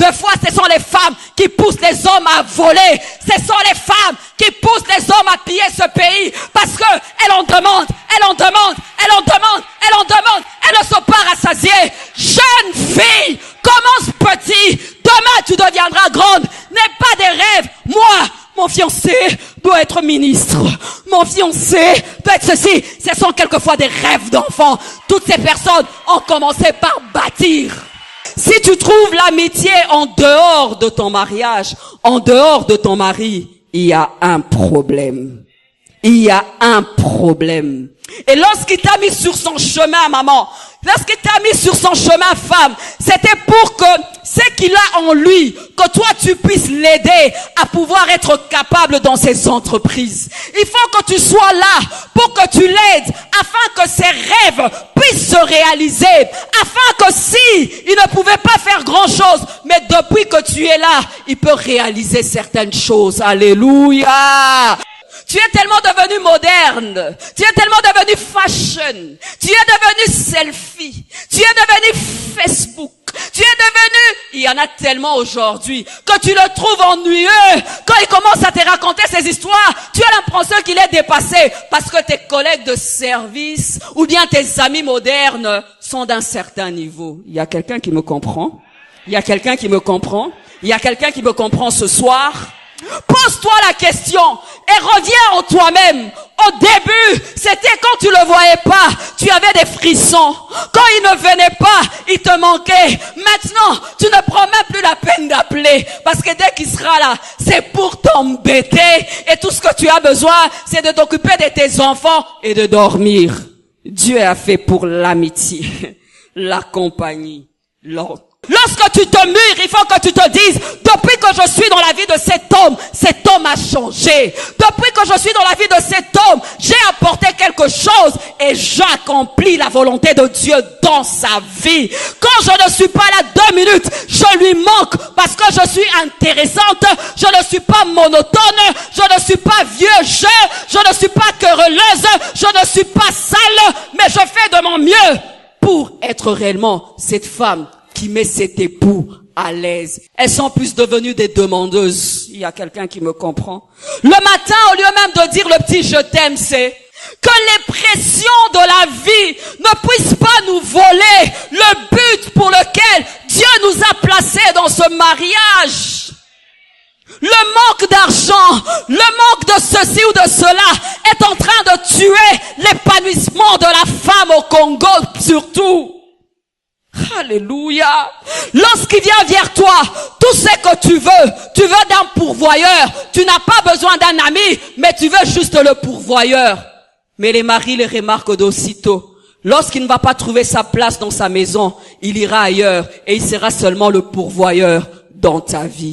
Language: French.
Deux fois, ce sont les femmes qui poussent les hommes à voler. Ce sont les femmes qui poussent les hommes à piller ce pays. Parce que elles en demandent, elles en demandent, elles en demandent, elles en demandent. Elles ne sont pas rassasiées. Jeune fille, commence petit. Demain, tu deviendras grande. N'aie pas des rêves. Moi, mon fiancé doit être ministre. Mon fiancé doit être ceci. Ce sont quelquefois des rêves d'enfants. Toutes ces personnes ont commencé par bâtir. Si tu trouves l'amitié en dehors de ton mariage, en dehors de ton mari, il y a un problème. Il y a un problème. Et lorsqu'il t'a mis sur son chemin, maman, lorsqu'il t'a mis sur son chemin, femme, c'était pour que ce qu'il a en lui, que toi tu puisses l'aider à pouvoir être capable dans ses entreprises. Il faut que tu sois là pour que tu l'aides, afin que ses rêves puissent se réaliser, afin que si il ne pouvait pas faire grand chose, mais depuis que tu es là, il peut réaliser certaines choses. Alléluia! Tu es tellement devenu moderne. Tu es tellement devenu fashion. Tu es devenu selfie. Tu es devenu Facebook. Tu es devenu... Il y en a tellement aujourd'hui que tu le trouves ennuyeux. Quand il commence à te raconter ses histoires, tu as l'impression qu'il est dépassé parce que tes collègues de service ou bien tes amis modernes sont d'un certain niveau. Il y a quelqu'un qui me comprend? Il y a quelqu'un qui me comprend? Il y a quelqu'un qui me comprend ce soir? Pose-toi la question et reviens en toi-même. Au début, c'était quand tu le voyais pas, tu avais des frissons. Quand il ne venait pas, il te manquait. Maintenant, tu ne prends même plus la peine d'appeler parce que dès qu'il sera là, c'est pour t'embêter et tout ce que tu as besoin, c'est de t'occuper de tes enfants et de dormir. Dieu a fait pour l'amitié, la compagnie, l'ordre. Lorsque tu te mûres, il faut que tu te dises, depuis que je suis dans la vie de cet homme a changé. Depuis que je suis dans la vie de cet homme, j'ai apporté quelque chose et j'accomplis la volonté de Dieu dans sa vie. Quand je ne suis pas là 2 minutes, je lui manque parce que je suis intéressante, je ne suis pas monotone, je ne suis pas vieux jeu, je ne suis pas querelleuse, je ne suis pas sale, mais je fais de mon mieux pour être réellement cette femme qui met cet époux à l'aise. Elles sont plus devenues des demandeuses. Il y a quelqu'un qui me comprend. Le matin, au lieu même de dire le petit je t'aime, c'est que les pressions de la vie ne puissent pas nous voler le but pour lequel Dieu nous a placés dans ce mariage. Le manque d'argent, le manque de ceci ou de cela est en train de tuer l'épanouissement de la femme au Congo surtout. Alléluia. Lorsqu'il vient vers toi, tout ce que tu veux d'un pourvoyeur. Tu n'as pas besoin d'un ami, mais tu veux juste le pourvoyeur. Mais les maris les remarquent d'aussitôt. Lorsqu'il ne va pas trouver sa place dans sa maison, il ira ailleurs et il sera seulement le pourvoyeur dans ta vie.